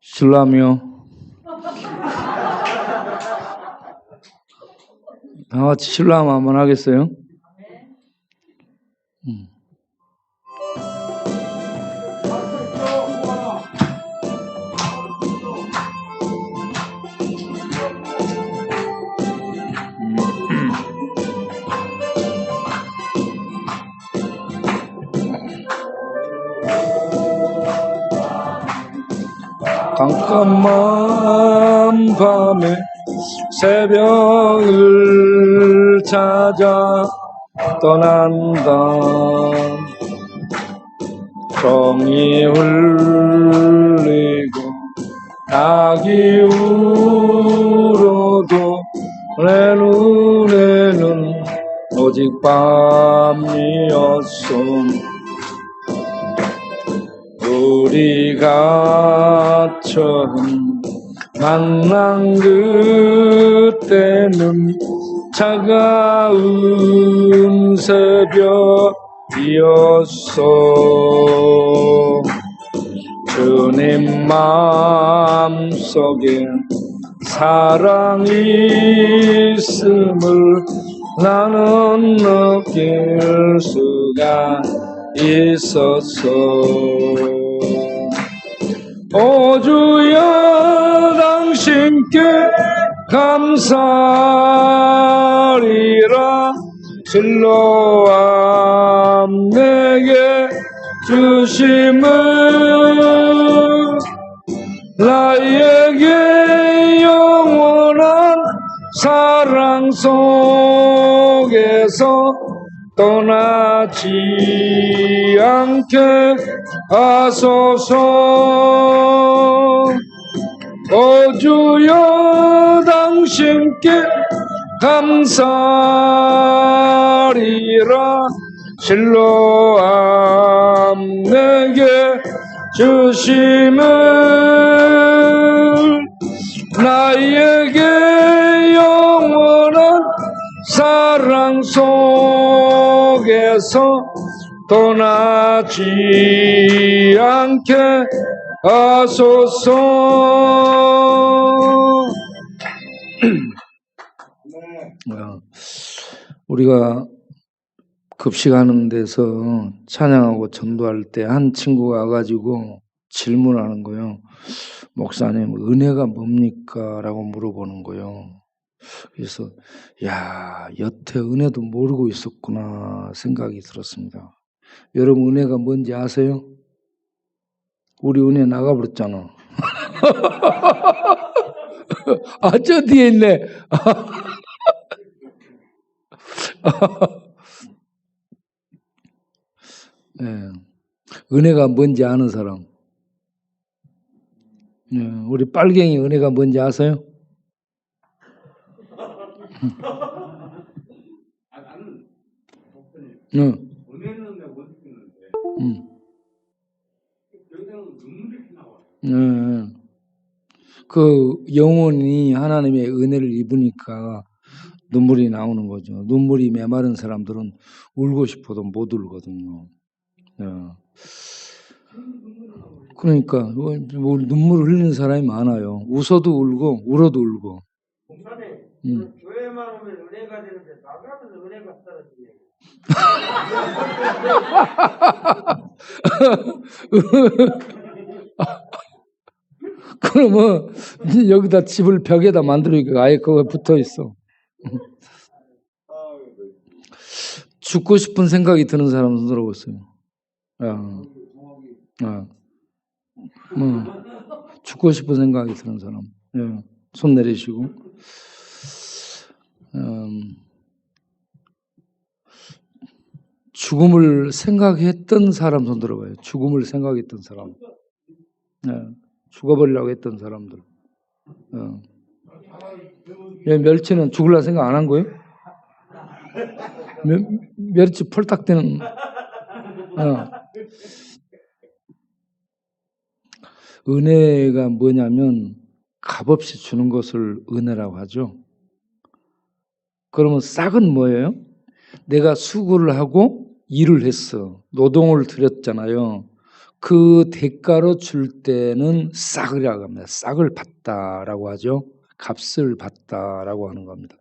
신라며 다 같이 신라면 한번 하겠어요? 깜깜한 밤에 새벽을 찾아 떠난다. 정이 흘리고 낙이 울어도 내 눈에는 오직 밤이었어. 우리가 처음 만난 그때는 차가운 새벽이었어. 주님 마음속에 사랑이 있음을 나는 느낄 수가 있었어. 오 주여 당신께 감사리라. 슬로암 내게 주심을 나에게 영원한 사랑 속에서 떠나지 않게 하소서. 오 주여 당신께 감사리라. 실로암 내게 주심을 나에게 영원한 사랑 속에서 떠나지 않게 하소서. 우리가 급식하는 데서 찬양하고 전도할 때 한 친구가 와가지고 질문하는 거예요. 목사님, 은혜가 뭡니까? 라고 물어보는 거예요. 그래서 야, 여태 은혜도 모르고 있었구나 생각이 들었습니다. 여러분 은혜가 뭔지 아세요? 우리 은혜 나가버렸잖아. 아, 저 뒤에 있네. 네. 은혜가 뭔지 아는 사람. 네. 우리 빨갱이 은혜가 뭔지 아세요? 나는 은혜는 내가 못 느끼는데 여기서는 눈물이 나와요. 그 영혼이 하나님의 은혜를 입으니까 눈물이 나오는 거죠. 눈물이 메마른 사람들은 울고 싶어도 못 울거든요. 그러니까 눈물을 흘리는 사람이 많아요. 웃어도 울고 울어도 울고. 목사님, 교회만 오면 은혜가 되는데 나가면 은혜가 떨어지네. 그러면 여기다 집을 벽에다 만들으니까 아예 거기에 붙어 있어. 죽고 싶은 생각이 드는 사람 손 들어보세요. 죽고 싶은 생각이 드는 사람. 손 내리시고. 죽음을 생각했던 사람 손 들어봐요. 죽음을 생각했던 사람. 죽어버리려고 했던 사람들. 멸치는 죽으려고 생각 안 한 거예요? 멸치 펄딱 되는. 은혜가 뭐냐면 값없이 주는 것을 은혜라고 하죠. 그러면 싹은 뭐예요? 내가 수고를 하고 일을 했어. 노동을 들였잖아요. 그 대가로 줄 때는 싹이라고 합니다. 싹을 받다라고 하죠. 값을 받다라고 하는 겁니다.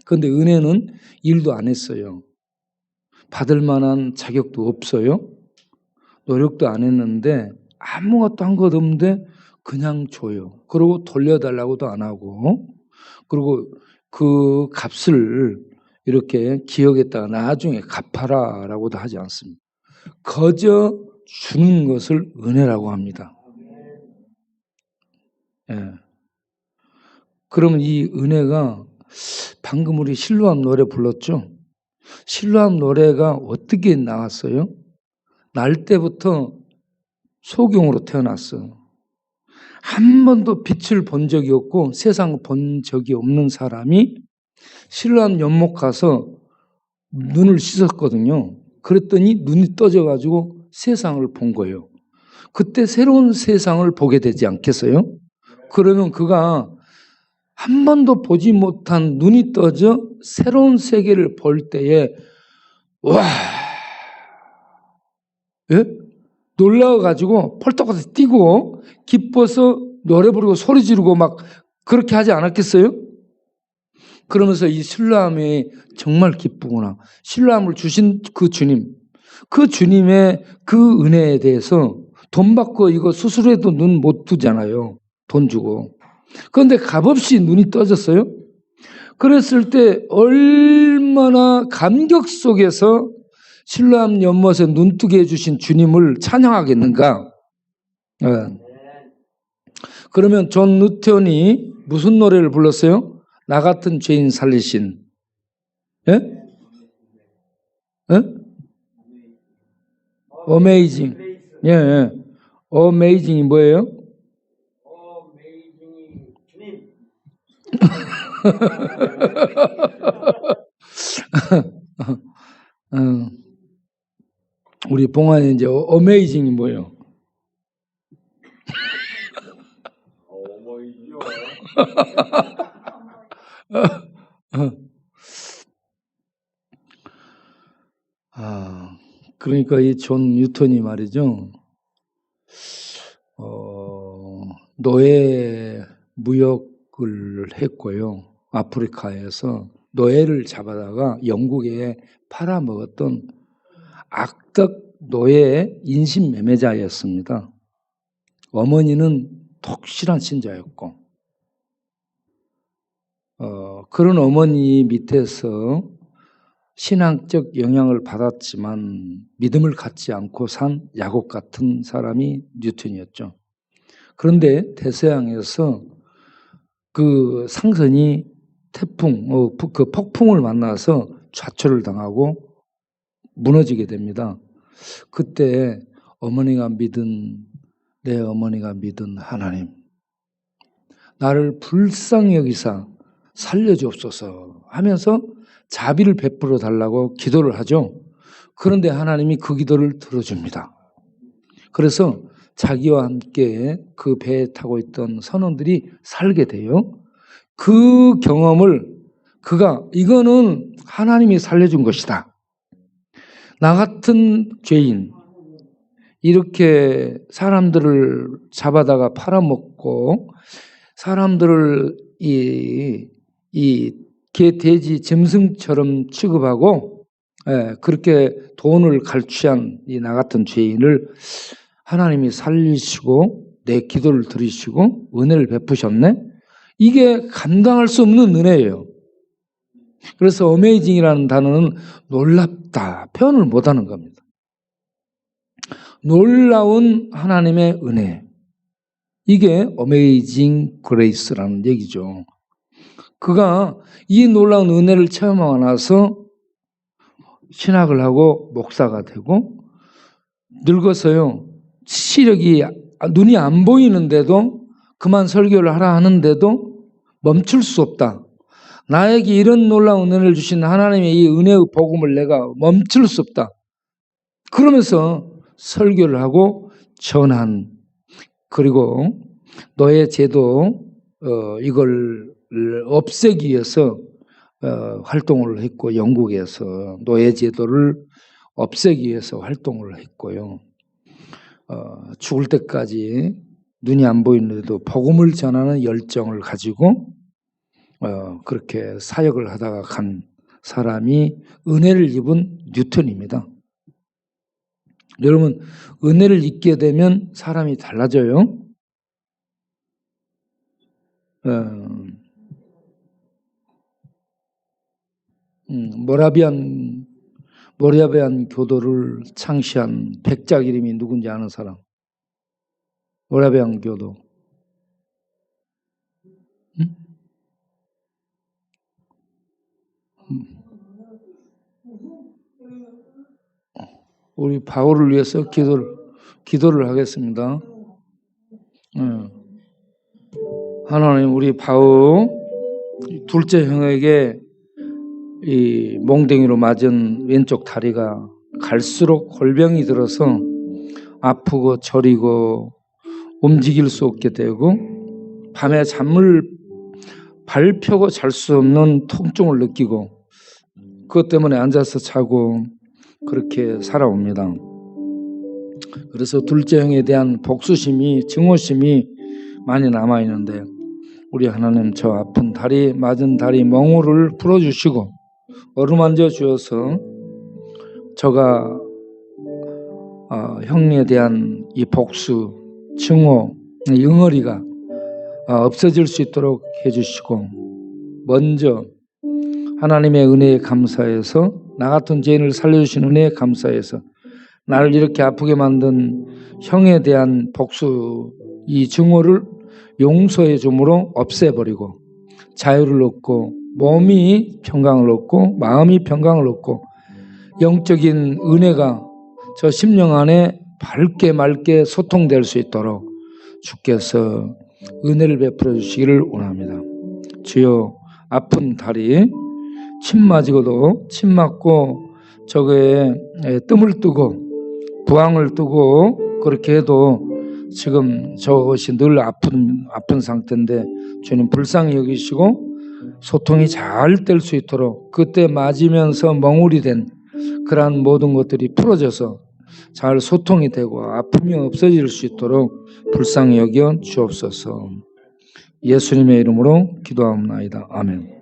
그런데 은혜는 일도 안 했어요. 받을 만한 자격도 없어요. 노력도 안 했는데 아무것도 한 것 없는데 그냥 줘요. 그리고 돌려달라고도 안 하고, 그리고 그 값을 이렇게 기억했다가 나중에 갚아라라고도 하지 않습니다. 거저 주는 것을 은혜라고 합니다. 예. 그러면 이 은혜가 방금 우리 실로암 노래 불렀죠? 실로암 노래가 어떻게 나왔어요? 날 때부터 소경으로 태어났어요. 한 번도 빛을 본 적이 없고 세상을 본 적이 없는 사람이 실로암 연못 가서 눈을 씻었거든요. 그랬더니 눈이 떠져가지고 세상을 본 거예요. 그때 새로운 세상을 보게 되지 않겠어요? 그러면 그가 한 번도 보지 못한 눈이 떠져 새로운 세계를 볼 때에 와, 예? 놀라워가지고 펄떡펄떡 뛰고 기뻐서 노래 부르고 소리 지르고 막 그렇게 하지 않았겠어요? 그러면서 이 실로암이 정말 기쁘구나. 실로암을 주신 그 주님의 그 은혜에 대해서 돈 받고 이거 수술해도 눈 못 뜨잖아요. 돈 주고. 그런데 값없이 눈이 떠졌어요. 그랬을 때 얼마나 감격 속에서 실로암 연못에 눈뜨게 해주신 주님을 찬양하겠는가. 그러면 존 누턴이 무슨 노래를 불렀어요? 나 같은 죄인 살리신. 예? 예? 어메이징. 예, 예. 어메이징이 뭐예요? 어메이징이 주님. 우리 봉환이 이제 어메이징이 뭐예요? 어머이죠. 그러니까 이 존 뉴턴이 말이죠. 노예 무역을 했고요. 아프리카에서 노예를 잡아다가 영국에 팔아먹었던 악덕 노예 인신매매자였습니다. 어머니는 독실한 신자였고, 그런 어머니 밑에서 신앙적 영향을 받았지만 믿음을 갖지 않고 산 야곱 같은 사람이 뉴턴이었죠. 그런데 대서양에서 그 상선이 태풍, 그 폭풍을 만나서 좌초를 당하고 무너지게 됩니다. 그때 내 어머니가 믿은 하나님, 나를 불쌍히 여기사 살려주옵소서 하면서 자비를 베풀어 달라고 기도를 하죠. 그런데 하나님이 그 기도를 들어줍니다. 그래서 자기와 함께 그 배에 타고 있던 선원들이 살게 돼요. 그 경험을 이거는 하나님이 살려준 것이다. 나 같은 죄인, 이렇게 사람들을 잡아다가 팔아먹고 사람들을 개, 돼지, 짐승처럼 취급하고 그렇게 돈을 갈취한 이 나 같은 죄인을 하나님이 살리시고 내 기도를 들으시고 은혜를 베푸셨네. 이게 감당할 수 없는 은혜예요. 그래서 어메이징이라는 단어는 놀랍다 표현을 못하는 겁니다. 놀라운 하나님의 은혜, 이게 어메이징 그레이스라는 얘기죠. 그가 이 놀라운 은혜를 체험하고 나서 신학을 하고 목사가 되고 늙어서요, 시력이 눈이 안 보이는데도 그만 설교를 하라 하는데도 멈출 수 없다. 나에게 이런 놀라운 은혜를 주신 하나님의 이 은혜의 복음을 내가 멈출 수 없다. 그러면서 설교를 하고 전한, 그리고 노예 제도 이걸 없애기 위해서 활동을 했고, 영국에서 노예 제도를 없애기 위해서 활동을 했고요. 죽을 때까지 눈이 안 보이는데도 복음을 전하는 열정을 가지고 그렇게 사역을 하다가 간 사람이 은혜를 입은 뉴턴입니다. 여러분, 은혜를 입게 되면 사람이 달라져요. 모라비안 교도를 창시한 백작 이름이 누군지 아는 사람? 모라비안 교도. 응? 우리 바울을 위해서 기도를 하겠습니다. 하나님, 우리 바울 둘째 형에게 이 몽댕이로 맞은 왼쪽 다리가 갈수록 골병이 들어서 아프고 저리고 움직일 수 없게 되고 밤에 잠을 발 펴고 잘 수 없는 통증을 느끼고 그것 때문에 앉아서 자고 그렇게 살아옵니다. 그래서 둘째 형에 대한 복수심이, 증오심이 많이 남아있는데 우리 하나님, 저 아픈 다리, 맞은 다리 멍울을 풀어주시고 어루만져 주어서 저가 형에 대한 이 복수, 증오, 응어리가 없어질 수 있도록 해주시고, 먼저 하나님의 은혜에 감사해서, 나 같은 죄인을 살려주신 은혜에 감사해서 나를 이렇게 아프게 만든 형에 대한 복수, 이 증오를 용서해 줌으로 없애버리고 자유를 얻고 몸이 평강을 얻고 마음이 평강을 얻고 영적인 은혜가 저 심령 안에 밝게 맑게 소통될 수 있도록 주께서 은혜를 베풀어 주시기를 원합니다. 주여, 아픈 다리, 침 맞고도 침 맞고 저거에 뜸을 뜨고 부항을 뜨고 그렇게 해도 지금 저것이 늘 아픈 상태인데 주님 불쌍히 여기시고 소통이 잘 될 수 있도록 그때 맞으면서 멍울이 된 그러한 모든 것들이 풀어져서 잘 소통이 되고 아픔이 없어질 수 있도록 불쌍히 여겨 주옵소서. 예수님의 이름으로 기도하옵나이다. 아멘.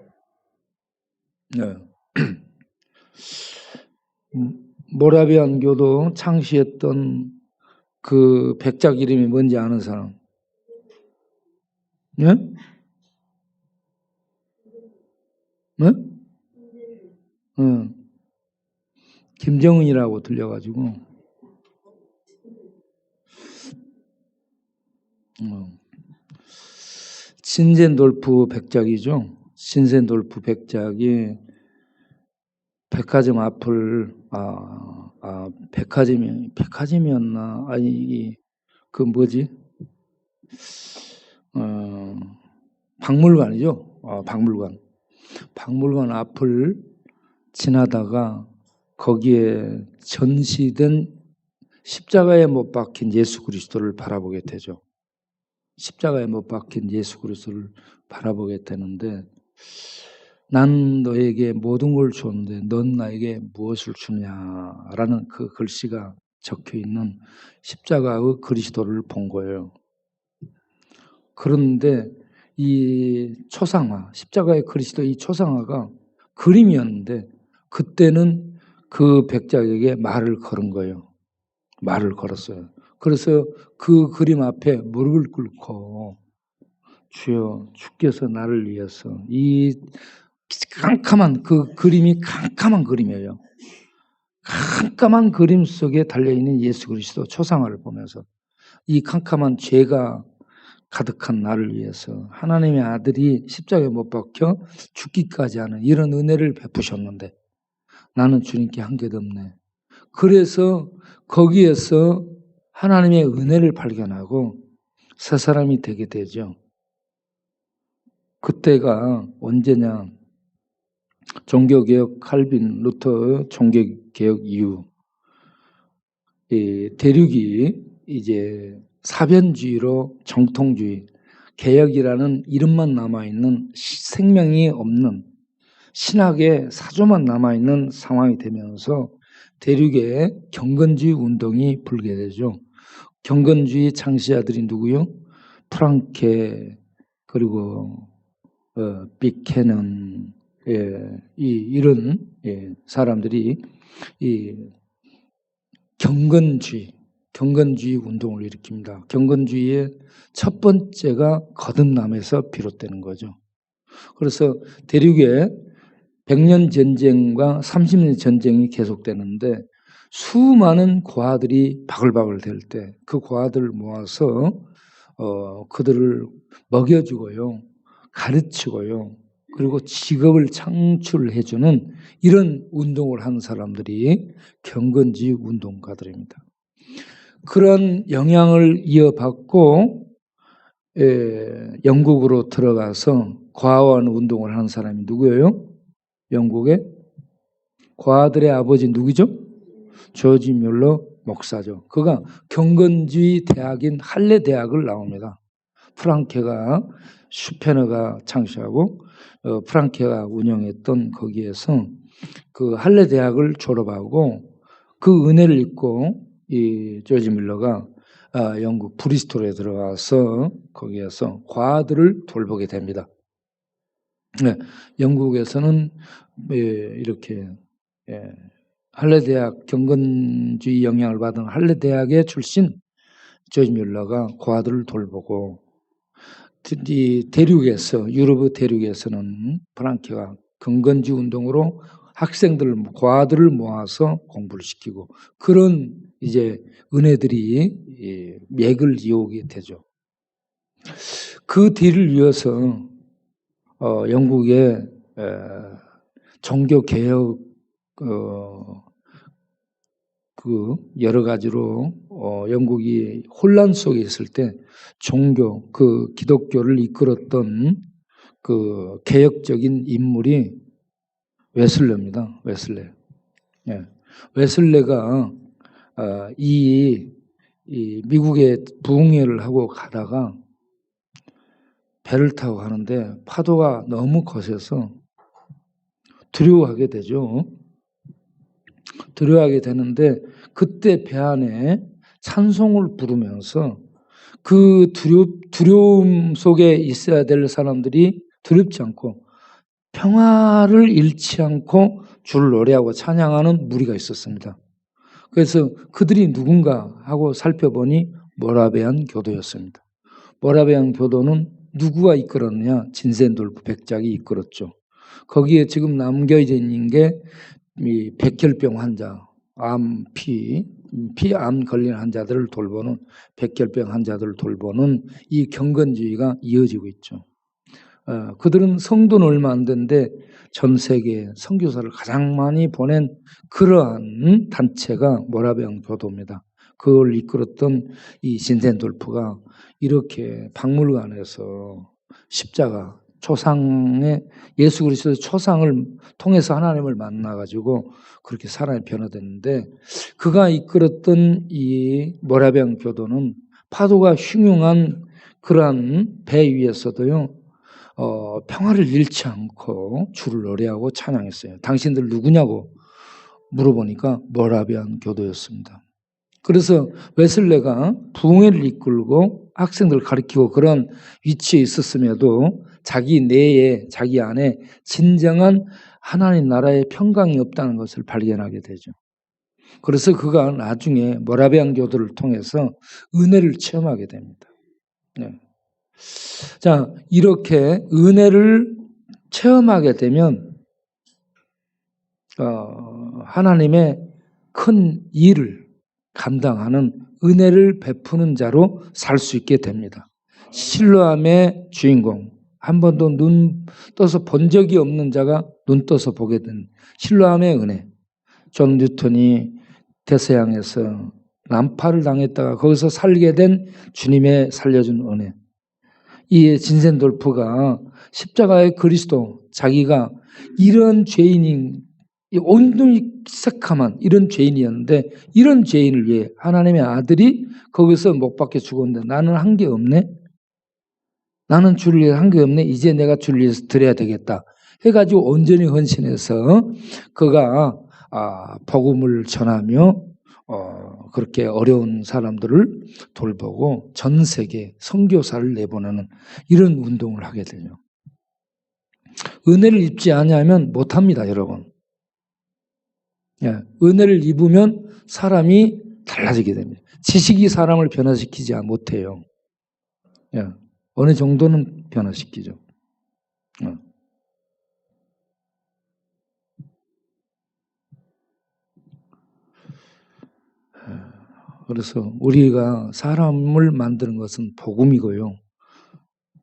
네. 모라비안 교도 창시했던 그 백작 이름이 뭔지 아는 사람? 네? 네? 김정은이라고 들려가지고 신센돌프 백작이죠. 신센돌프 백작이 백화점 앞을 백화점이었나? 아니 그 뭐지? 박물관이죠. 박물관 앞을 지나다가 거기에 전시된 십자가에 못 박힌 예수 그리스도를 바라보게 되죠. 십자가에 못 박힌 예수 그리스도를 바라보게 되는데, 난 너에게 모든 걸 줬는데 넌 나에게 무엇을 주냐라는 그 글씨가 적혀 있는 십자가의 그리스도를 본 거예요. 그런데 이 초상화, 십자가의 그리스도 이 초상화가 그림이었는데 그때는 그 백작에게 말을 걸은 거예요. 말을 걸었어요. 그래서 그 그림 앞에 무릎을 꿇고 주여, 주께서 나를 위해서, 이 깜깜한 그 그림이 깜깜한 그림이에요. 깜깜한 그림 속에 달려있는 예수 그리스도 초상화를 보면서 이 깜깜한 죄가 가득한 나를 위해서 하나님의 아들이 십자가에 못 박혀 죽기까지 하는 이런 은혜를 베푸셨는데 나는 주님께 한 게 없네. 그래서 거기에서 하나님의 은혜를 발견하고 새 사람이 되게 되죠. 그때가 언제냐? 종교개혁 칼빈 루터 종교개혁 이후 이 대륙이 이제 사변주의로 정통주의, 개혁이라는 이름만 남아있는 생명이 없는 신학의 사조만 남아있는 상황이 되면서 대륙에 경건주의 운동이 불게 되죠. 경건주의 창시자들이 누구요? 프랑케, 그리고 비케넌, 이런 사람들이 이 경건주의 운동을 일으킵니다. 경건주의의 첫 번째가 거듭남에서 비롯되는 거죠. 그래서 대륙에 100년 전쟁과 30년 전쟁이 계속되는데 수많은 고아들이 바글바글 될 때 그 고아들을 모아서 그들을 먹여주고요, 가르치고요, 그리고 직업을 창출해주는 이런 운동을 한 사람들이 경건주의 운동가들입니다. 그런 영향을 이어받고 영국으로 들어가서 과원 운동을 하는 사람이 누구예요? 영국의 과들의 아버지 누구죠? 조지 뮬러 목사죠. 그가 경건주의 대학인 할레 대학을 나옵니다. 프랑케가 슈페너가 창시하고 프랑케가 운영했던 거기에서 그 할레 대학을 졸업하고 그 은혜를 입고 이 조지 뮬러가 영국 브리스톨에 들어가서 거기에서 과들을 돌보게 됩니다. 네, 영국에서는 이렇게 할레 대학 경건주의 영향을 받은 할레 대학의 출신 조지 뮬러가 과들을 돌보고 이 대륙에서 유럽 대륙에서는 프랑케가 경건주의 운동으로 학생들 과들을 모아서 공부를 시키고 그런 이제 은혜들이 맥을 이어오게 되죠. 그 뒤를 이어서 영국의 종교 개혁 그 여러 가지로 영국이 혼란 속에 있을 때 종교 그 기독교를 이끌었던 그 개혁적인 인물이 웨슬레입니다. 웨슬레. 예. 웨슬레가 이 미국에 부흥회를 하고 가다가 배를 타고 가는데 파도가 너무 거세서 두려워하게 되죠. 두려워하게 되는데 그때 배 안에 찬송을 부르면서 그 두려움 속에 있어야 될 사람들이 두렵지 않고 평화를 잃지 않고 주를 노래하고 찬양하는 무리가 있었습니다. 그래서 그들이 누군가 하고 살펴보니 모라베안 교도였습니다. 모라베안 교도는 누구가 이끌었느냐? 진센돌프 백작이 이끌었죠. 거기에 지금 남겨진 게 이 백혈병 환자, 피암 걸린 환자들을 돌보는 백혈병 환자들을 돌보는 이 경건주의가 이어지고 있죠. 그들은 성도는 얼마 안 되는데 전 세계에 선교사를 가장 많이 보낸 그러한 단체가 모라베안 교도입니다. 그걸 이끌었던 이 진센돌프가 이렇게 박물관에서 십자가 초상의 예수 그리스도의 초상을 통해서 하나님을 만나가지고 그렇게 사람이 변화됐는데 그가 이끌었던 이 모라베안 교도는 파도가 흉흉한 그러한 배 위에서도요 평화를 잃지 않고 주를 노래하고 찬양했어요. 당신들 누구냐고 물어보니까 모라베안 교도였습니다. 그래서 웨슬레가 부흥회를 이끌고 학생들을 가르치고 그런 위치에 있었음에도 자기 내에 자기 안에 진정한 하나님 나라의 평강이 없다는 것을 발견하게 되죠. 그래서 그가 나중에 모라베안 교도를 통해서 은혜를 체험하게 됩니다. 네. 자, 이렇게 은혜를 체험하게 되면 하나님의 큰 일을 감당하는 은혜를 베푸는 자로 살 수 있게 됩니다. 실로암의 주인공, 한 번도 눈 떠서 본 적이 없는 자가 눈 떠서 보게 된 실로암의 은혜. 존 뉴턴이 대서양에서 난파를 당했다가 거기서 살게 된 주님의 살려준 은혜. 이 진센돌프가 십자가의 그리스도, 자기가 이런 죄인인 온전히 새카만 이런 죄인이었는데 이런 죄인을 위해 하나님의 아들이 거기서 못 박혀 죽었는데 나는 한 게 없네. 나는 주를 위해 한 게 없네. 이제 내가 주를 위해서 드려야 되겠다. 해가지고 온전히 헌신해서 그가 복음을 전하며 그렇게 어려운 사람들을 돌보고 전 세계 선교사를 내보내는 이런 운동을 하게 되죠. 은혜를 입지 아니하면 못합니다, 여러분. 예, 은혜를 입으면 사람이 달라지게 됩니다. 지식이 사람을 변화시키지 못해요. 예, 어느 정도는 변화시키죠. 예. 그래서 우리가 사람을 만드는 것은 복음이고요.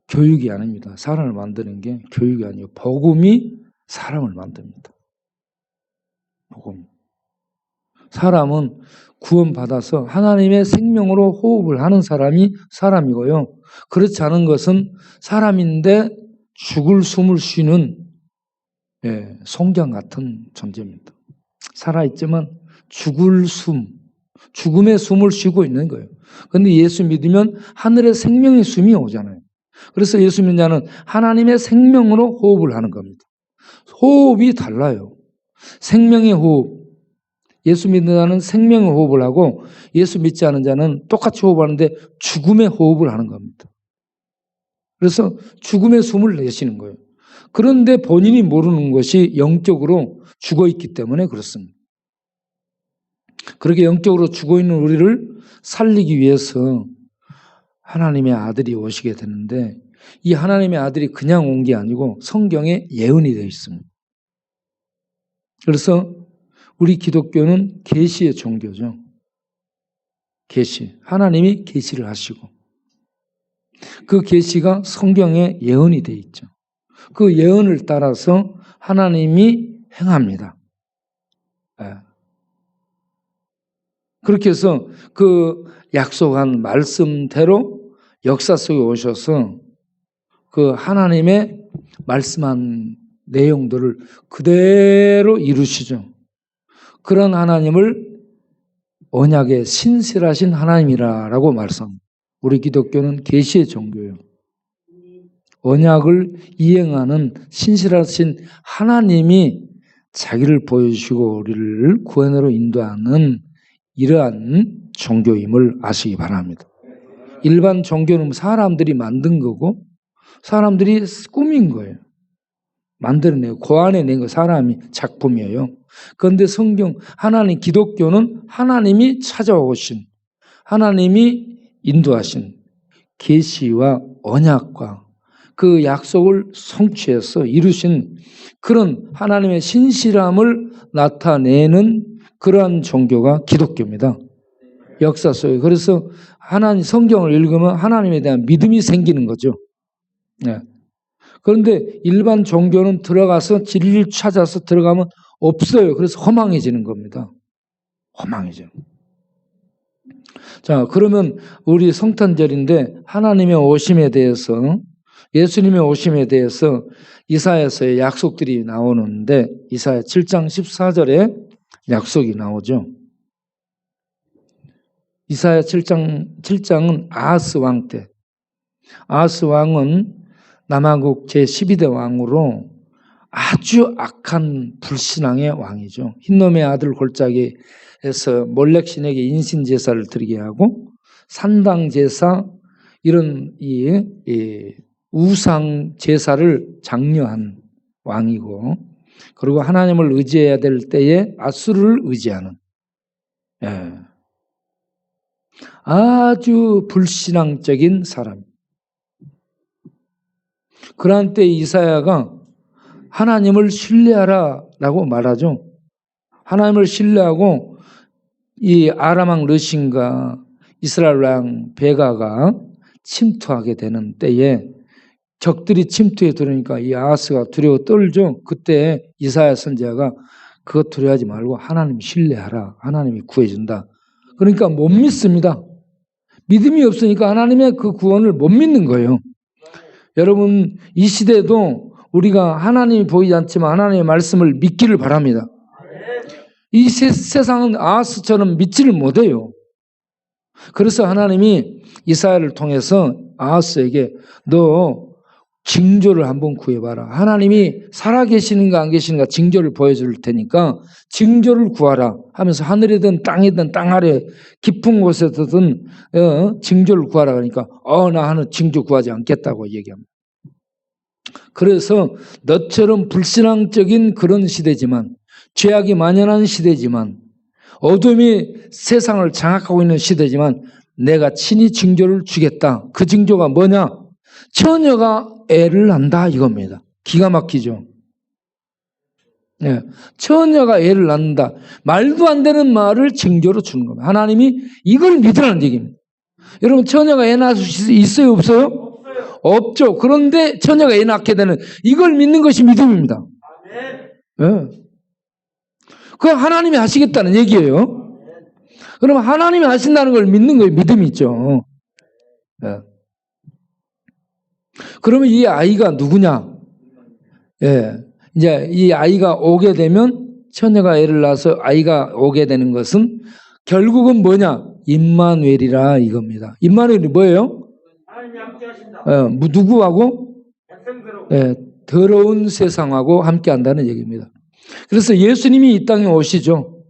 교육이 아닙니다. 사람을 만드는 게 교육이 아니고 복음이 사람을 만듭니다. 복음. 사람은 구원받아서 하나님의 생명으로 호흡을 하는 사람이 사람이고요. 그렇지 않은 것은 사람인데 죽을 숨을 쉬는 송장 같은 존재입니다. 살아있지만 죽음의 숨을 쉬고 있는 거예요. 그런데 예수 믿으면 하늘의 생명의 숨이 오잖아요. 그래서 예수 믿는 자는 하나님의 생명으로 호흡을 하는 겁니다. 호흡이 달라요. 생명의 호흡. 예수 믿는 자는 생명의 호흡을 하고 예수 믿지 않은 자는 똑같이 호흡하는데 죽음의 호흡을 하는 겁니다. 그래서 죽음의 숨을 내쉬는 거예요. 그런데 본인이 모르는 것이 영적으로 죽어있기 때문에 그렇습니다. 그렇게 영적으로 죽어있는 우리를 살리기 위해서 하나님의 아들이 오시게 되는데 이 하나님의 아들이 그냥 온 게 아니고 성경에 예언이 되어 있습니다. 그래서 우리 기독교는 계시의 종교죠. 계시. 하나님이 계시를 하시고 그 계시가 성경에 예언이 되어 있죠. 그 예언을 따라서 하나님이 행합니다. 그렇게 해서 그 약속한 말씀대로 역사 속에 오셔서 그 하나님의 말씀한 내용들을 그대로 이루시죠. 그런 하나님을 언약에 신실하신 하나님이라고 말씀합니다. 우리 기독교는 계시의 종교예요. 언약을 이행하는 신실하신 하나님이 자기를 보여주시고 우리를 구원으로 인도하는 이러한 종교임을 아시기 바랍니다. 일반 종교는 사람들이 만든 거고 사람들이 꾸민 거예요. 만들어내고 고안해낸 거 사람이 작품이에요. 그런데 성경 하나님 기독교는 하나님이 찾아오신 하나님이 인도하신 계시와 언약과 그 약속을 성취해서 이루신 그런 하나님의 신실함을 나타내는 그러한 종교가 기독교입니다. 역사 속에. 그래서 하나님 성경을 읽으면 하나님에 대한 믿음이 생기는 거죠. 네. 그런데 일반 종교는 들어가서 진리를 찾아서 들어가면 없어요. 그래서 허망해지는 겁니다. 허망해져. 자, 그러면 우리 성탄절인데 하나님의 오심에 대해서 예수님의 오심에 대해서 이사야서의 약속들이 나오는데 이사야 7장 14절에 약속이 나오죠. 이사야 7장은 아하스 왕 때. 아하스 왕은 남한국 제12대 왕으로 아주 악한 불신앙의 왕이죠. 흰놈의 아들 골짜기에서 몰렉신에게 인신제사를 드리게 하고 산당제사 이런 우상 제사를 장려한 왕이고 그리고 하나님을 의지해야 될 때에 아수르를 의지하는 아주 불신앙적인 사람. 그러한 때 이사야가 하나님을 신뢰하라라고 말하죠. 하나님을 신뢰하고 이 아람 왕 르신과 이스라엘 왕 베가가 침투하게 되는 때에 적들이 침투해 들어오니까 이 아하스가 두려워 떨죠. 그때 이사야 선지자가 그것 두려워하지 말고 하나님 신뢰하라. 하나님이 구해준다. 그러니까 못 믿습니다. 믿음이 없으니까 하나님의 그 구원을 못 믿는 거예요. 여러분 이 시대에도 우리가 하나님이 보이지 않지만 하나님의 말씀을 믿기를 바랍니다. 이 세상은 아하스처럼 믿지를 못해요. 그래서 하나님이 이사야를 통해서 아하스에게 너 징조를 한번 구해봐라. 하나님이 살아계시는가 안 계시는가 징조를 보여줄 테니까 징조를 구하라 하면서 하늘이든 땅이든 땅 아래 깊은 곳에든 징조를 구하라 그러니까 나 하는 징조 구하지 않겠다고 얘기합니다. 그래서 너처럼 불신앙적인 그런 시대지만 죄악이 만연한 시대지만 어둠이 세상을 장악하고 있는 시대지만 내가 친히 징조를 주겠다. 그 징조가 뭐냐? 처녀가 애를 낳는다 이겁니다. 기가 막히죠. 네. 처녀가 애를 낳는다. 말도 안 되는 말을 징조로 주는 겁니다. 하나님이 이걸 믿으라는 얘기입니다. 여러분 처녀가 애 낳을 수 있어요? 없어요? 없죠. 그런데 처녀가 애 낳게 되는 이걸 믿는 것이 믿음입니다. 네. 그건 하나님이 하시겠다는 얘기예요. 그럼 하나님이 하신다는 걸 믿는 거에 믿음이 있죠. 네. 그러면 이 아이가 누구냐? 예. 이제 이 아이가 오게 되면 처녀가 애를 낳아서 아이가 오게 되는 것은 결국은 뭐냐? 임마누엘이라 이겁니다. 임마누엘이 뭐예요? 하나님이 함께 하신다. 누구하고? 백성들하고. 예, 더러운 세상하고 함께 한다는 얘기입니다. 그래서 예수님이 이 땅에 오시죠.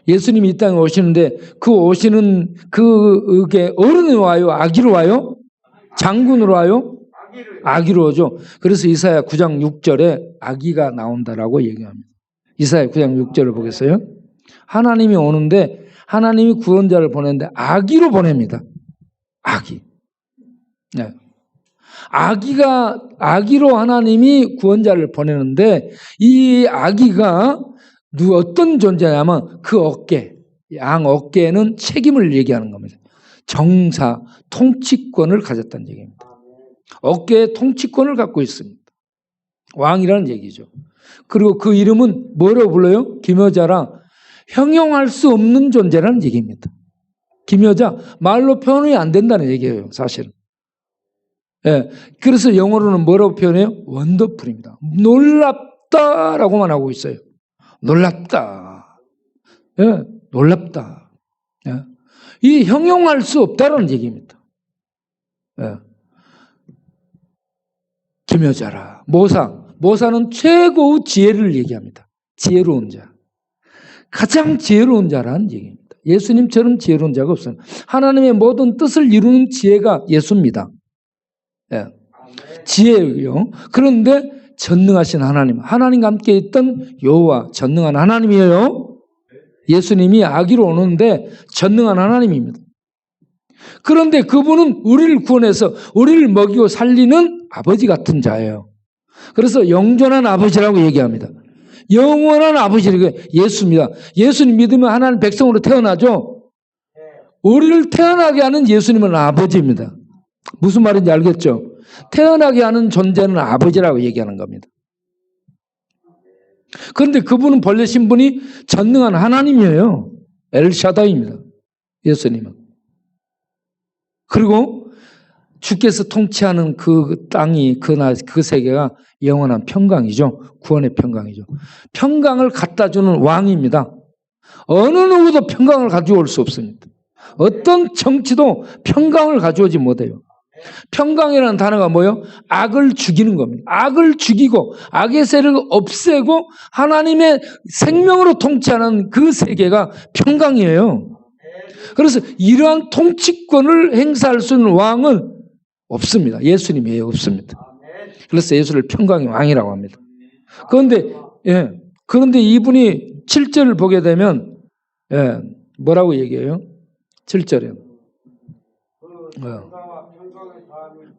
예수님이 이 땅에 오시는데 그 오시는 그게 어른으로 와요? 아기로 와요? 장군으로 와요? 아기로 오죠. 그래서 이사야 9장 6절에 아기가 나온다라고 얘기합니다. 이사야 9장 6절을 보겠어요? 하나님이 오는데 하나님이 구원자를 보내는데 아기로 보냅니다. 아기. 네. 아기로 하나님이 구원자를 보내는데 이 아기가 어떤 존재냐면 그 양 어깨에는 책임을 얘기하는 겁니다. 정사, 통치권을 가졌다는 얘기입니다. 어깨에 통치권을 갖고 있습니다. 왕이라는 얘기죠. 그리고 그 이름은 뭐라고 불러요? 기묘자라 형용할 수 없는 존재라는 얘기입니다. 기묘자, 말로 표현이 안 된다는 얘기예요, 사실은. 예, 그래서 영어로는 뭐라고 표현해요? 원더풀입니다. 놀랍다라고만 하고 있어요. 놀랍다. 예, 놀랍다. 예. 이 형용할 수 없다라는 얘기입니다. 예. 기묘자라. 모사는 최고의 지혜를 얘기합니다. 지혜로운 자. 가장 지혜로운 자라는 얘기입니다. 예수님처럼 지혜로운 자가 없어요. 하나님의 모든 뜻을 이루는 지혜가 예수입니다. 예. 지혜요. 그런데 전능하신 하나님과 함께 있던 여호와 전능한 하나님이에요. 예수님이 아기로 오는데 전능한 하나님입니다. 그런데 그분은 우리를 구원해서 우리를 먹이고 살리는 아버지 같은 자예요. 그래서 영존한 아버지라고 얘기합니다. 영원한 아버지가 예수입니다. 예수님 믿으면 하나님 백성으로 태어나죠. 우리를 태어나게 하는 예수님은 아버지입니다. 무슨 말인지 알겠죠? 태어나게 하는 존재는 아버지라고 얘기하는 겁니다. 그런데 그분은 본래 신분이 전능한 하나님이에요. 엘샤다이입니다. 예수님은. 그리고 주께서 통치하는 그 땅이 그 세계가 영원한 평강이죠. 구원의 평강이죠. 평강을 갖다 주는 왕입니다. 어느 누구도 평강을 가져올 수 없습니다. 어떤 정치도 평강을 가져오지 못해요. 평강이라는 단어가 뭐예요? 악을 죽이는 겁니다. 악을 죽이고 악의 세력을 없애고 하나님의 생명으로 통치하는 그 세계가 평강이에요. 그래서 이러한 통치권을 행사할 수 있는 왕은 없습니다. 예수님이 없습니다. 그래서 예수를 평강의 왕이라고 합니다. 그런데 이분이 7절을 보게 되면 뭐라고 얘기해요? 7절에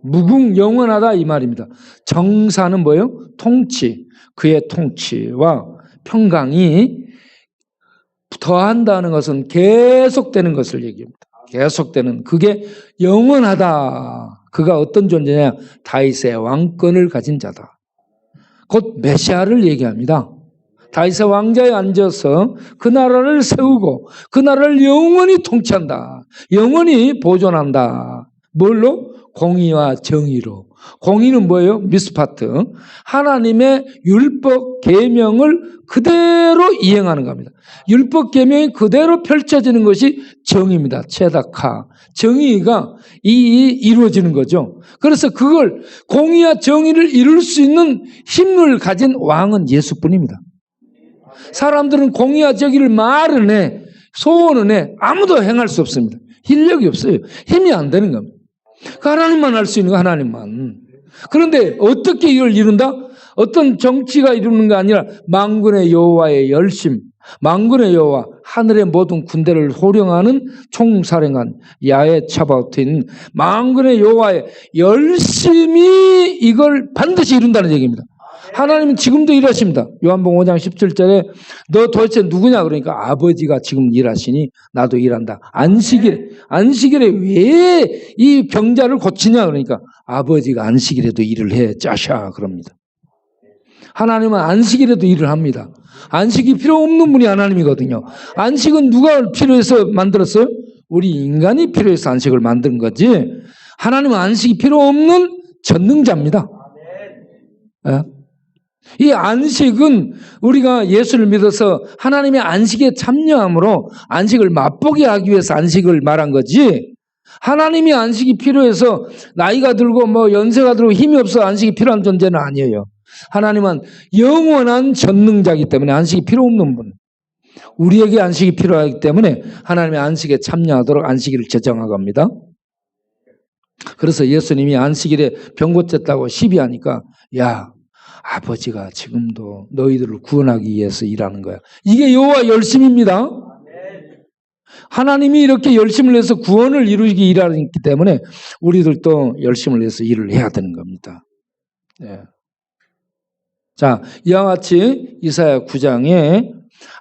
무궁 영원하다 이 말입니다. 정사는 뭐예요? 통치. 그의 통치와 평강이 더한다는 것은 계속되는 것을 얘기합니다. 계속되는 그게 영원하다. 그가 어떤 존재냐? 다윗의 왕권을 가진 자다. 곧 메시아를 얘기합니다. 다윗의 왕자에 앉아서 그 나라를 세우고 그 나라를 영원히 통치한다. 영원히 보존한다. 뭘로? 공의와 정의로. 공의는 뭐예요? 미스파트. 하나님의 율법 계명을 그대로 이행하는 겁니다. 율법 계명이 그대로 펼쳐지는 것이 정의입니다. 체다카. 정의가 이루어지는 거죠. 그래서 그걸 공의와 정의를 이룰 수 있는 힘을 가진 왕은 예수뿐입니다. 사람들은 공의와 정의를 말은 해, 소원은 해, 아무도 행할 수 없습니다. 인력이 없어요. 힘이 안 되는 겁니다. 그 하나님만 할 수 있는 거 하나님만. 그런데 어떻게 이걸 이룬다? 어떤 정치가 이루는 게 아니라 만군의 여호와의 열심, 만군의 여호와, 하늘의 모든 군대를 호령하는 총사령관 야훼 차바오트인 만군의 여호와의 열심이 이걸 반드시 이룬다는 얘기입니다. 하나님은 지금도 일하십니다. 요한복음 5장 17절에 너 도대체 누구냐 그러니까 아버지가 지금 일하시니 나도 일한다. 안식일에 왜 이 병자를 고치냐 그러니까 아버지가 안식일에도 일을 해 짜샤 그럽니다. 하나님은 안식일에도 일을 합니다. 안식이 필요 없는 분이 하나님이거든요. 안식은 누가 필요해서 만들었어요? 우리 인간이 필요해서 안식을 만든 거지. 하나님은 안식이 필요 없는 전능자입니다. 예? 이 안식은 우리가 예수를 믿어서 하나님의 안식에 참여함으로 안식을 맛보게 하기 위해서 안식을 말한 거지. 하나님이 안식이 필요해서 나이가 들고 뭐 연세가 들고 힘이 없어 안식이 필요한 존재는 아니에요. 하나님은 영원한 전능자이기 때문에 안식이 필요 없는 분. 우리에게 안식이 필요하기 때문에 하나님의 안식에 참여하도록 안식일을 제정한 겁니다. 그래서 예수님이 안식일에 병 고쳤다고 시비하니까 야 아버지가 지금도 너희들을 구원하기 위해서 일하는 거야. 이게 여호와 열심입니다. 하나님이 이렇게 열심을 해서 구원을 이루기 일하기 때문에 우리들도 열심을 해서 일을 해야 되는 겁니다. 네. 자, 이와 같이 이사야 9장에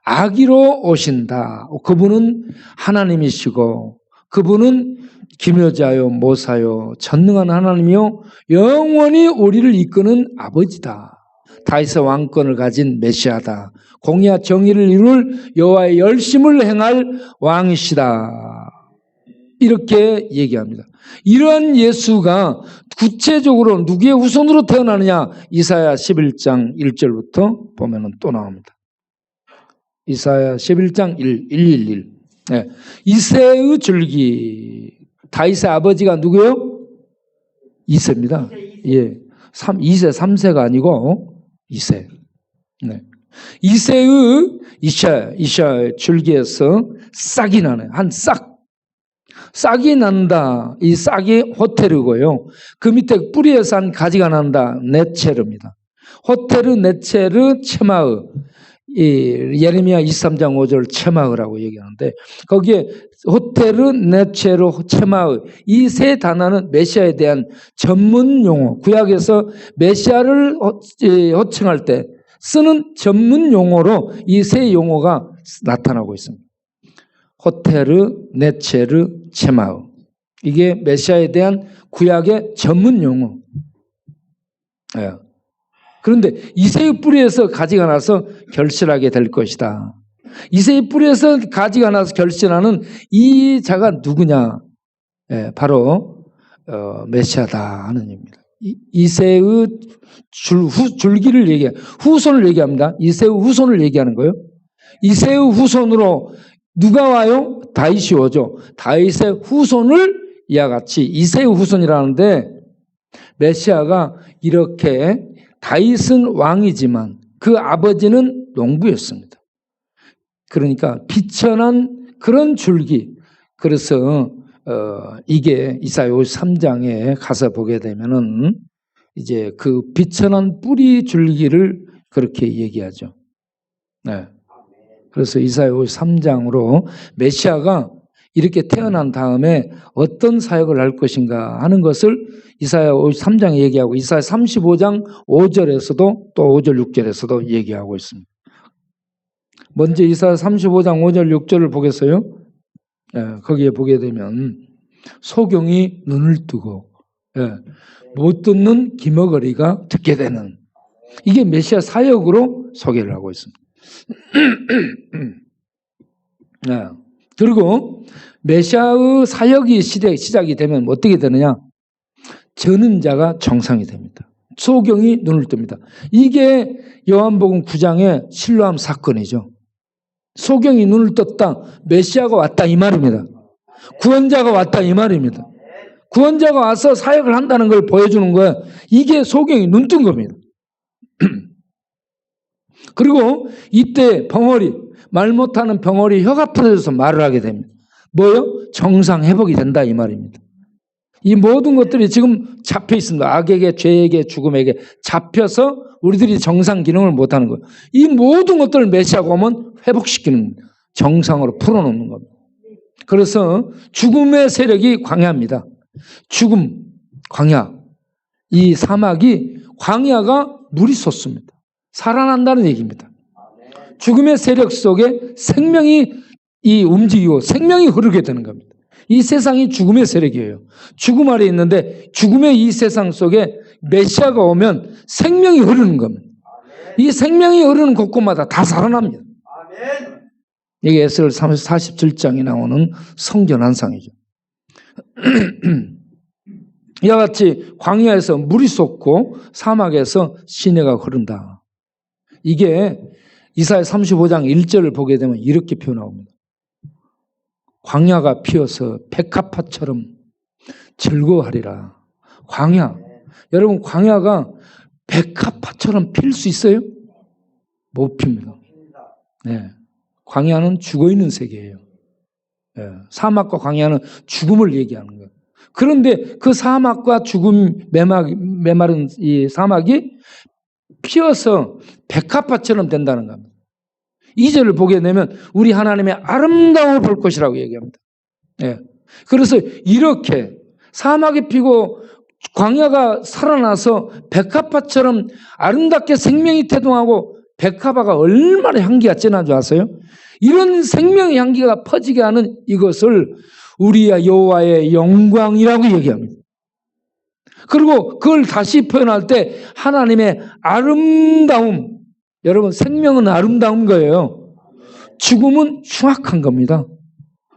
아기로 오신다. 그분은 하나님이시고 그분은 기묘자요 모사요 전능한 하나님이요 영원히 우리를 이끄는 아버지다. 다윗의 왕권을 가진 메시아다. 공의와 정의를 이룰 여호와의 열심을 행할 왕이시다. 이렇게 얘기합니다. 이러한 예수가 구체적으로 누구의 후손으로 태어나느냐? 이사야 11장 1절부터 보면 또 나옵니다. 이사야 11장 111. 네. 이새의 줄기. 다윗의 아버지가 누구예요? 이새입니다. 예. 이새 3세가 아니고 이새. 네. 이새의 이샤의 줄기에서 싹이 나네. 한 싹이 난다. 이 싹이 호테르고요. 그 밑에 뿌리에서 한 가지가 난다. 네체르입니다. 호테르, 네체르, 체마의. 예레미야 23장 5절 체마의라고 얘기하는데 거기에 호테르, 네체르, 체마의 이 세 단어는 메시아에 대한 전문 용어. 구약에서 메시아를 호칭할 때 쓰는 전문 용어로 이 세 용어가 나타나고 있습니다. 호테르, 네체르, 체마의. 이게 메시아에 대한 구약의 전문 용어. 예. 그런데 이새의 뿌리에서 가지가 나서 결실하게 될 것이다. 이새의 뿌리에서 가지가 나서 결실하는 이 자가 누구냐? 예, 바로 메시아다 하는 얘기입니다. 이새의 줄기를 후손을 얘기합니다. 이새의 후손을 얘기하는 거예요. 이새의 후손으로 누가 와요? 다윗이 오죠. 다윗의 후손을 이와 같이 이새의 후손이라는데 메시아가 이렇게 다윗은 왕이지만 그 아버지는 농부였습니다. 그러니까 비천한 그런 줄기. 그래서 이게 이사야 53장에 가서 보게 되면은 이제 그 비천한 뿌리 줄기를 그렇게 얘기하죠. 네. 그래서 이사야 53장으로 메시아가 이렇게 태어난 다음에 어떤 사역을 할 것인가 하는 것을 이사야 53장에 얘기하고 이사야 35장 5절에서도 또 5절 6절에서도 얘기하고 있습니다. 먼저 이사야 35장 5절 6절을 보겠어요? 예, 거기에 보게 되면 소경이 눈을 뜨고 못 듣는 기머거리가 듣게 되는 이게 메시아 사역으로 소개를 하고 있습니다. 네. 그리고 메시아의 사역이 시작이 되면 어떻게 되느냐? 저는 자가 정상이 됩니다. 소경이 눈을 뜹니다. 이게 요한복음 9장의 실로암 사건이죠. 소경이 눈을 떴다. 메시아가 왔다 이 말입니다. 구원자가 왔다 이 말입니다. 구원자가 와서 사역을 한다는 걸 보여주는 거예요. 이게 소경이 눈 뜬 겁니다. 그리고 이때 벙어리, 말 못하는 벙어리 혀가 풀어져서 말을 하게 됩니다. 뭐요? 정상 회복이 된다 이 말입니다. 이 모든 것들이 지금 잡혀 있습니다. 악에게, 죄에게, 죽음에게 잡혀서 우리들이 정상 기능을 못하는 거예요. 이 모든 것들을 메시아가 오면 회복시키는 겁니다. 정상으로 풀어놓는 겁니다. 그래서 죽음의 세력이 광야입니다. 죽음, 광야. 이 사막이 광야가 물이 솟습니다. 살아난다는 얘기입니다. 죽음의 세력 속에 생명이 움직이고 생명이 흐르게 되는 겁니다. 이 세상이 죽음의 세력이에요. 죽음 아래 있는데 죽음의 이 세상 속에 메시아가 오면 생명이 흐르는 겁니다. 이 생명이 흐르는 곳곳마다 다 살아납니다. 이게 에스겔 47장에 나오는 성전 환상이죠. 이와 같이 광야에서 물이 솟고 사막에서 시내가 흐른다. 이게 이사야 35장 1절을 보게 되면 이렇게 표현합니다. 광야가 피어서 백합화처럼 즐거워하리라. 광야. 여러분 광야가 백합화처럼 필 수 있어요? 못 핍니다. 네. 광야는 죽어있는 세계예요. 네. 사막과 광야는 죽음을 얘기하는 거예요. 그런데 그 사막과 죽음 메마른 이 사막이 피어서 백합화처럼 된다는 겁니다. 2절을 보게 되면 우리 하나님의 아름다움을 볼 것이라고 얘기합니다. 예. 그래서 이렇게 사막이 피고 광야가 살아나서 백합화처럼 아름답게 생명이 태동하고 백합화가 얼마나 향기가 진한 줄 아세요? 이런 생명의 향기가 퍼지게 하는 이것을 우리의 여호와의 영광이라고 얘기합니다. 그리고 그걸 다시 표현할 때 하나님의 아름다움. 여러분 생명은 아름다운 거예요. 죽음은 흉악한 겁니다.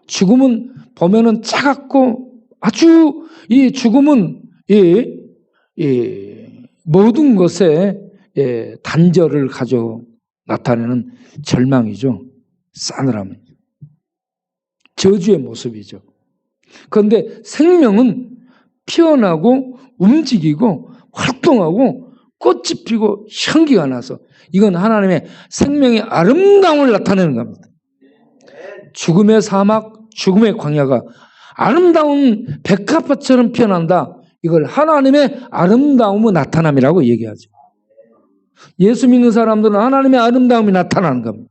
죽음은 보면은 차갑고 아주 이 죽음은 모든 것에 단절을 가져 나타내는 절망이죠. 싸늘함. 저주의 모습이죠. 그런데 생명은 피어나고 움직이고 활동하고 꽃이 피고 향기가 나서 이건 하나님의 생명의 아름다움을 나타내는 겁니다. 죽음의 사막, 죽음의 광야가 아름다운 백합화처럼 피어난다. 이걸 하나님의 아름다움의 나타남이라고 얘기하죠. 예수 믿는 사람들은 하나님의 아름다움이 나타나는 겁니다.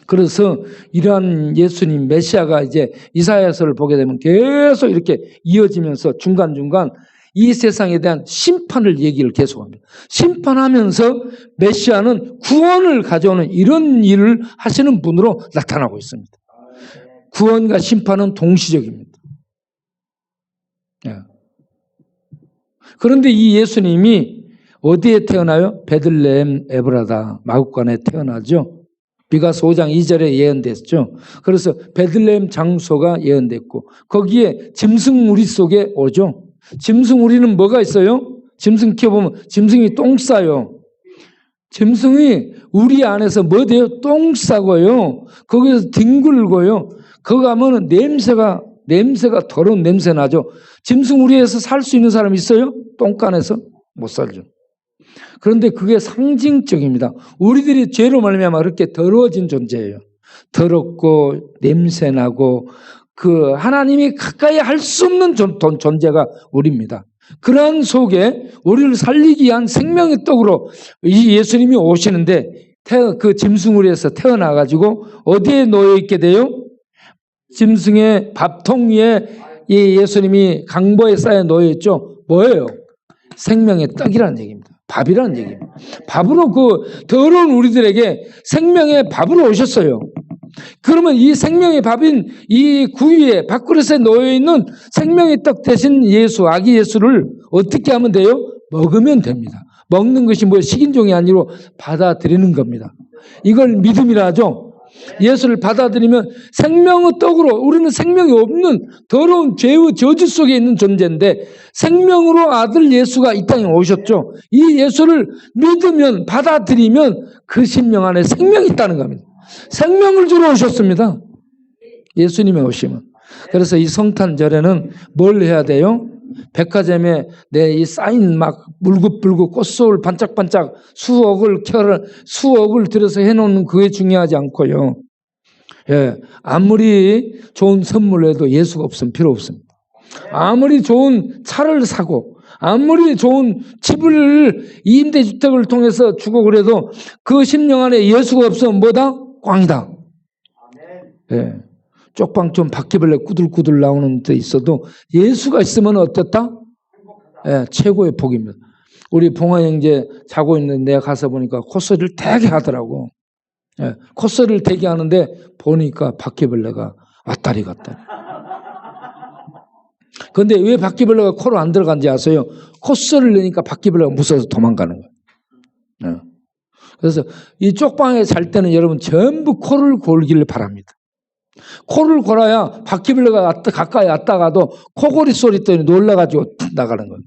그래서 이러한 예수님 메시아가 이제 이사야서를 보게 되면 계속 이렇게 이어지면서 중간중간 이 세상에 대한 심판을 얘기를 계속합니다. 심판하면서 메시아는 구원을 가져오는 이런 일을 하시는 분으로 나타나고 있습니다. 구원과 심판은 동시적입니다. 예. 그런데 이 예수님이 어디에 태어나요? 베들레헴 에브라다 마구간에 태어나죠. 비가서 5장 2절에 예언됐죠. 그래서 베들레헴 장소가 예언됐고 거기에 짐승우리 속에 오죠. 짐승우리는 뭐가 있어요? 짐승 키워보면 짐승이 똥 싸요. 짐승이 우리 안에서 뭐 돼요? 똥 싸고요. 거기서 뒹굴고요. 거기 가면 냄새가 더러운 냄새 나죠. 짐승우리에서 살 수 있는 사람 있어요? 똥간에서? 못 살죠. 그런데 그게 상징적입니다. 우리들이 죄로 말미암아 그렇게 더러워진 존재예요. 더럽고 냄새나고 그 하나님이 가까이 할 수 없는 존재가 우리입니다. 그러한 속에 우리를 살리기 위한 생명의 떡으로 이 예수님이 오시는데 그 짐승우리에서 태어나가지고 어디에 놓여있게 돼요? 짐승의 밥통 위에 이 예수님이 강보에 쌓여 놓여있죠. 뭐예요? 생명의 떡이라는 얘기입니다. 밥이라는 얘기입니다. 밥으로 그 더러운 우리들에게 생명의 밥으로 오셨어요. 그러면 이 생명의 밥인 이 구유에 밥그릇에 놓여있는 생명의 떡 대신 예수, 아기 예수를 어떻게 하면 돼요? 먹으면 됩니다. 먹는 것이 뭐 식인종이 아니고 받아들이는 겁니다. 이걸 믿음이라 하죠. 예수를 받아들이면 생명의 떡으로, 우리는 생명이 없는 더러운 죄의 저주 속에 있는 존재인데 생명으로 아들 예수가 이 땅에 오셨죠. 이 예수를 믿으면, 받아들이면 그 심령 안에 생명이 있다는 겁니다. 생명을 주러 오셨습니다. 예수님이 오시면. 그래서 이 성탄절에는 뭘 해야 돼요? 백화점에 내 이 사인 막 물긋불긋 꽃소울 반짝반짝 수억을 들여서 해놓는 그게 중요하지 않고요. 예, 아무리 좋은 선물을 해도 예수가 없으면 필요 없습니다. 아무리 좋은 차를 사고 아무리 좋은 집을 임대주택을 통해서 주고 그래도 그 심령 안에 예수가 없으면 뭐다? 꽝이다. 예, 쪽방 좀 바퀴벌레 꾸들꾸들 나오는 데 있어도 예수가 있으면 어떻다? 예, 최고의 복입니다. 우리 봉화 형제 자고 있는데 내가 가서 보니까 콧소리를 되게 하더라고. 예, 콧소리를 되게 하는데 보니까 바퀴벌레가 왔다리 갔다리. 근데 왜 바퀴벌레가 코로 안 들어간지 아세요? 콧소리를 내니까 바퀴벌레가 무서워서 도망가는 거예요. 예. 그래서 이 쪽방에 잘 때는 여러분 전부 코를 골기를 바랍니다. 코를 골아야 바퀴벌레가 가까이 왔다가도 코골이 소리 때문에 놀라가지고 나가는 거예요.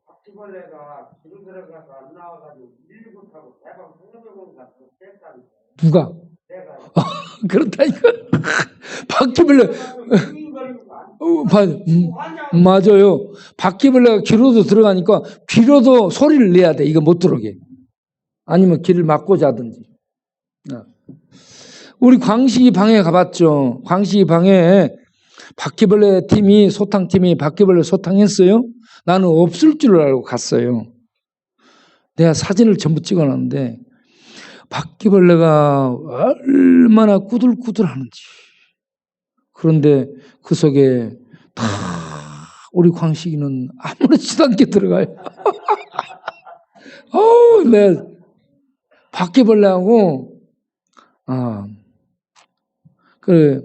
바퀴벌레가 뒤로 들어가서 안 나와가지고 119 타고 대방 성남병원 가서 뺐다니까. 누가? 내가. 그렇다니까. 바퀴벌레. 맞아요. 바퀴벌레가 귀로도 들어가니까 귀로도 소리를 내야 돼. 이거 못 들어오게. 아니면 귀를 막고 자든지. 우리 광식이 방에 가봤죠. 광식이 방에 바퀴벌레 팀이, 소탕팀이 바퀴벌레 소탕했어요. 나는 없을 줄 알고 갔어요. 내가 사진을 전부 찍어놨는데 바퀴벌레가 얼마나 꾸들꾸들 하는지. 그런데 그 속에 다 우리 광식이는 아무렇지도 않게 들어가요. 내 바퀴벌레하고 그래,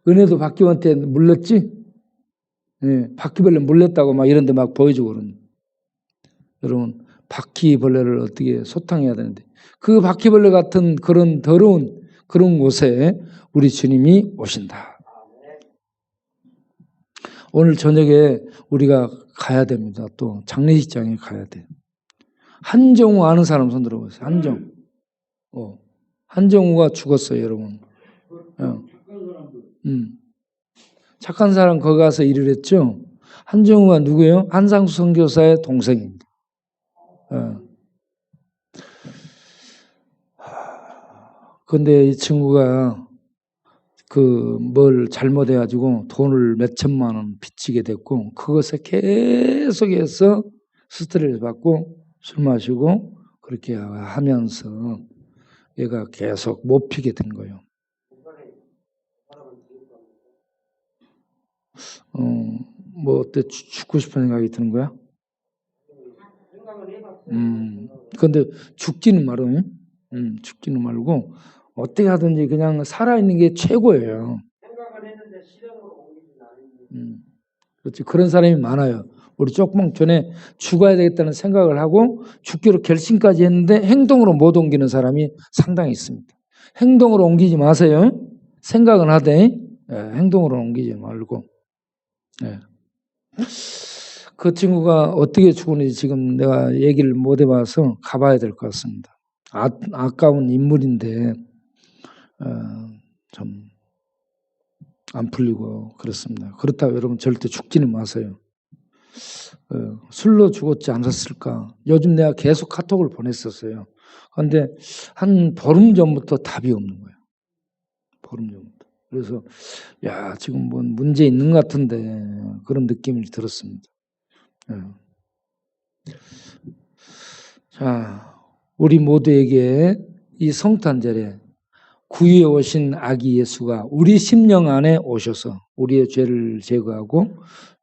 은혜도 바퀴한테 물렸지? 예, 바퀴벌레 물렸다고 막 이런 데 막 보여주고 그러는. 여러분, 바퀴벌레를 어떻게 소탕해야 되는데 그 바퀴벌레 같은 그런 더러운 그런 곳에 우리 주님이 오신다. 오늘 저녁에 우리가 가야 됩니다. 또 장례식장에 가야 돼요. 한정우 아는 사람 손 들어보세요. 한정우가 죽었어요, 여러분. 착한 사람 거기 가서 일을 했죠. 한정우가 누구예요? 한상수 선교사의 동생입니다. 그런데 이 친구가 뭘 잘못해가지고 돈을 몇 천만 원 빚지게 됐고 그것에 계속해서 스트레스 받고 술 마시고 그렇게 하면서 얘가 계속 못 피게 된 거예요. 뭐 어때 죽고 싶은 생각이 드는 거야? 근데 죽지는 말아요. 죽지는 말고 어떻게 하든지 그냥 살아있는 게 최고예요. 생각은 했는데 실행으로 옮기진 그렇지. 그런 사람이 많아요. 우리 조금 전에 죽어야 되겠다는 생각을 하고 죽기로 결심까지 했는데 행동으로 못 옮기는 사람이 상당히 있습니다. 행동으로 옮기지 마세요. 생각은 하되 행동으로 옮기지 말고. 그 친구가 어떻게 죽었는지 지금 내가 얘기를 못 해봐서 가봐야 될 것 같습니다. 아까운 인물인데 좀 안 풀리고 그렇습니다. 그렇다고 여러분 절대 죽지는 마세요. 술로 죽었지 않았을까? 요즘 내가 계속 카톡을 보냈었어요. 그런데 한 보름 전부터 답이 없는 거예요. 보름 전부터. 그래서 야 지금 뭔 문제 있는 것 같은데 그런 느낌이 들었습니다. 자, 우리 모두에게 이 성탄절에 구유에 오신 아기 예수가 우리 심령 안에 오셔서 우리의 죄를 제거하고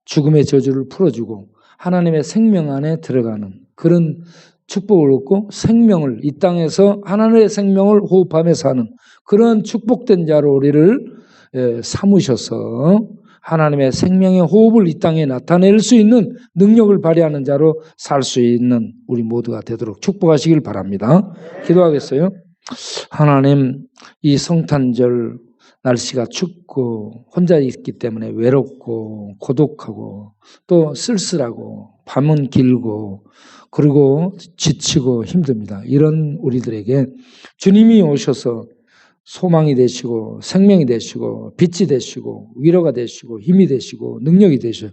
죽음의 저주를 풀어주고 하나님의 생명 안에 들어가는 그런 축복을 얻고 생명을 이 땅에서 하나님의 생명을 호흡하며 사는 그런 축복된 자로 우리를 삼으셔서 하나님의 생명의 호흡을 이 땅에 나타낼 수 있는 능력을 발휘하는 자로 살 수 있는 우리 모두가 되도록 축복하시길 바랍니다. 기도하겠어요. 하나님, 이 성탄절 날씨가 춥고 혼자 있기 때문에 외롭고 고독하고 또 쓸쓸하고 밤은 길고 그리고 지치고 힘듭니다. 이런 우리들에게 주님이 오셔서 소망이 되시고 생명이 되시고 빛이 되시고 위로가 되시고 힘이 되시고 능력이 되시고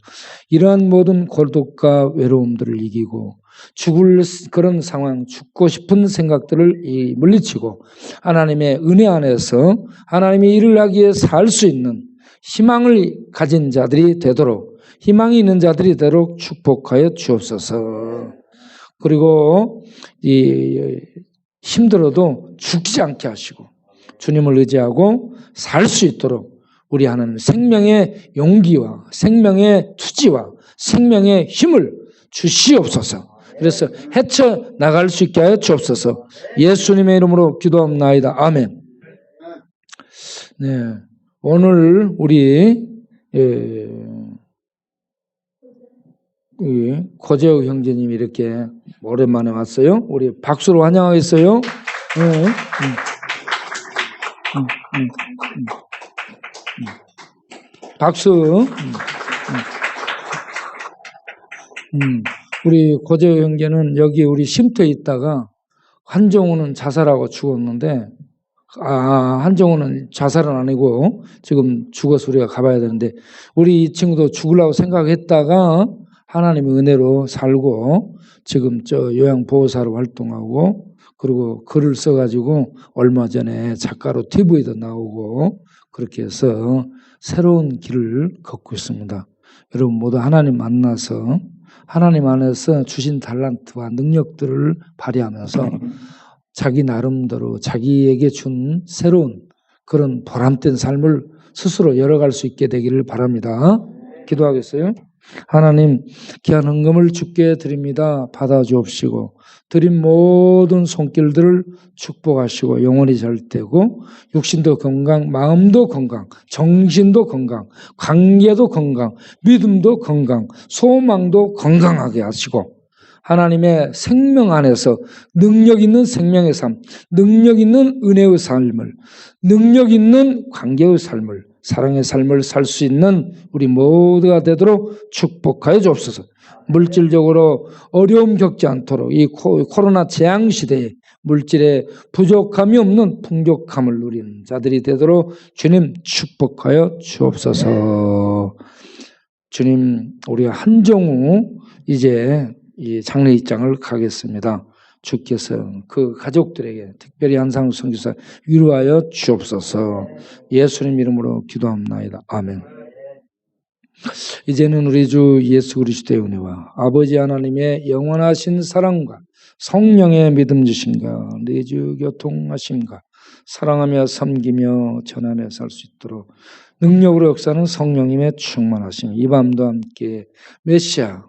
이러한 모든 고독과 외로움들을 이기고 죽을 그런 상황, 죽고 싶은 생각들을 물리치고 하나님의 은혜 안에서 하나님의 일을 하기 위해 살 수 있는 희망을 가진 자들이 되도록, 희망이 있는 자들이 되도록 축복하여 주옵소서. 그리고 힘들어도 죽지 않게 하시고 주님을 의지하고 살 수 있도록 우리 하나님 생명의 용기와 생명의 투지와 생명의 힘을 주시옵소서. 그래서 헤쳐나갈 수 있게 하여 주옵소서. 예수님의 이름으로 기도합나이다. 아멘. 네, 오늘 우리 고재우 형제님이 이렇게 오랜만에 왔어요. 우리 박수로 환영하겠어요. 네. 박수. 우리 고재우 형제는 여기 우리 쉼터에 있다가 한정우는 자살하고 죽었는데, 한정우는 자살은 아니고 지금 죽어서 우리가 가봐야 되는데, 우리 이 친구도 죽으려고 생각했다가 하나님의 은혜로 살고 지금 요양보호사로 활동하고 그리고 글을 써가지고 얼마 전에 작가로 TV에도 나오고 그렇게 해서 새로운 길을 걷고 있습니다. 여러분 모두 하나님 만나서 하나님 안에서 주신 달란트와 능력들을 발휘하면서 자기 나름대로 자기에게 준 새로운 그런 보람된 삶을 스스로 열어갈 수 있게 되기를 바랍니다. 기도하겠어요? 하나님, 귀한 헌금을 주께 드립니다. 받아주옵시고 드린 모든 손길들을 축복하시고 영혼이 잘 되고 육신도 건강, 마음도 건강, 정신도 건강, 관계도 건강, 믿음도 건강, 소망도 건강하게 하시고 하나님의 생명 안에서 능력 있는 생명의 삶, 능력 있는 은혜의 삶을, 능력 있는 관계의 삶을, 사랑의 삶을 살 수 있는 우리 모두가 되도록 축복하여 주옵소서. 물질적으로 어려움 겪지 않도록 이 코로나 재앙 시대에 물질에 부족함이 없는 풍족함을 누리는 자들이 되도록 주님 축복하여 주옵소서. 주님, 우리 한정우 이제 이 장례 입장을 가겠습니다. 주께서 그 가족들에게 특별히 한상우 선교사 위로하여 주옵소서. 예수님 이름으로 기도합나이다. 아멘. 이제는 우리 주 예수 그리스도의 은혜와 아버지 하나님의 영원하신 사랑과 성령의 믿음 주심과 내주 교통하심과 사랑하며 섬기며 전하며 살 수 있도록 능력으로 역사하는 성령님의 충만하심, 이 밤도 함께 메시아,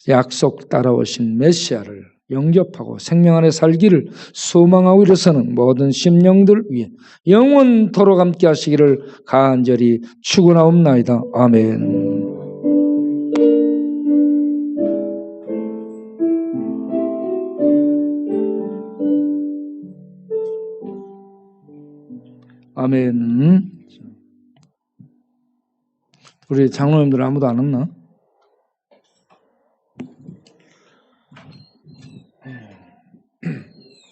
약속 따라오신 메시아를 영접하고 생명 안에 살기를 소망하고 일어서는 모든 심령들 위해 영원토록 함께 하시기를 간절히 축원하옵나이다. 아멘. 아멘. 우리 장로님들 아무도 안 왔나?